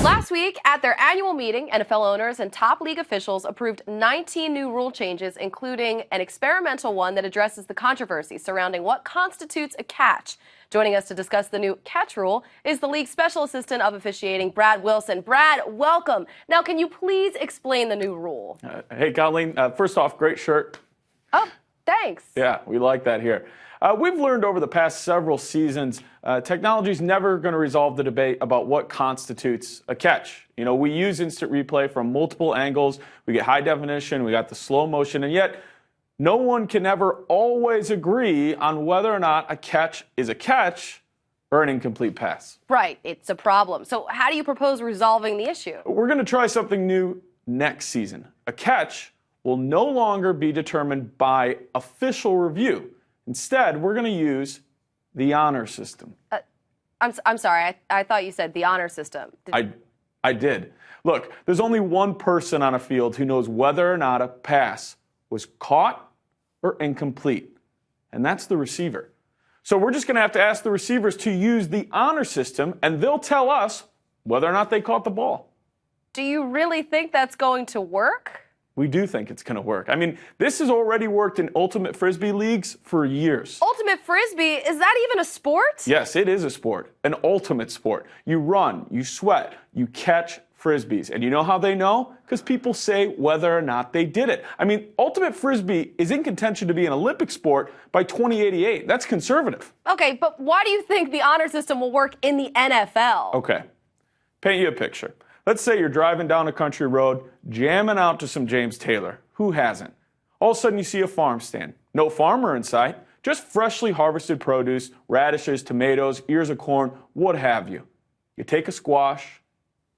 Last week, at their annual meeting, NFL owners and top league officials approved 19 new rule changes, including an experimental one that addresses the controversy surrounding what constitutes a catch. Joining us to discuss the new catch rule is the league's special assistant of officiating, Brad Wilson. Brad, welcome. Now, can you please explain the new rule? Hey, Colleen. First off, great shirt. Oh, thanks. Yeah, we like that here. We've learned over the past several seasons, technology's never going to resolve the debate about what constitutes a catch. You know, we use instant replay from multiple angles. We get high definition. We got the slow motion. And yet, no one can ever always agree on whether or not a catch is a catch or an incomplete pass. Right. It's a problem. So how do you propose resolving the issue? We're going to try something new next season. A catch will no longer be determined by official review. Instead, we're going to use the honor system. I'm sorry. I thought you said the honor system. I did. Look, there's only one person on a field who knows whether or not a pass was caught or incomplete, and that's the receiver. So we're just going to have to ask the receivers to use the honor system, and they'll tell us whether or not they caught the ball. Do you really think that's going to work? We do think it's going to work. I mean, this has already worked in Ultimate Frisbee leagues for years. Ultimate Frisbee? Is that even a sport? Yes, it is a sport, an ultimate sport. You run, you sweat, you catch Frisbees. And you know how they know? Because people say whether or not they did it. I mean, Ultimate Frisbee is in contention to be an Olympic sport by 2088. That's conservative. Okay, but why do you think the honor system will work in the NFL? Okay, paint you a picture. Let's say you're driving down a country road, jamming out to some James Taylor. Who hasn't? All of a sudden you see a farm stand. No farmer in sight, just freshly harvested produce, radishes, tomatoes, ears of corn, what have you. You take a squash,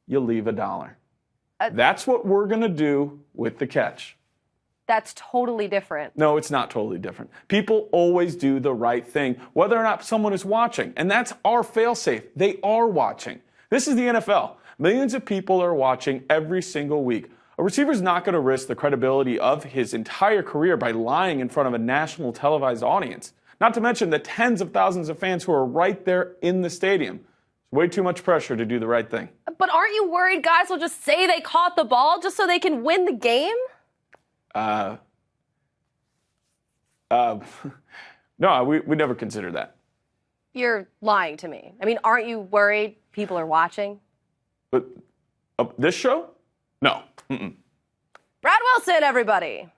you leave $1. That's what we're going to do with the catch. That's totally different. No, it's not totally different. People always do the right thing, whether or not someone is watching. And that's our fail-safe. They are watching. This is the NFL. Millions of people are watching every single week. A receiver's not going to risk the credibility of his entire career by lying in front of a national televised audience. Not to mention the tens of thousands of fans who are right there in the stadium. It's way too much pressure to do the right thing. But aren't you worried guys will just say they caught the ball just so they can win the game? No, we never considered that. You're lying to me. I mean, aren't you worried people are watching? But this show? No. Mm-mm. Brad Wilson, everybody.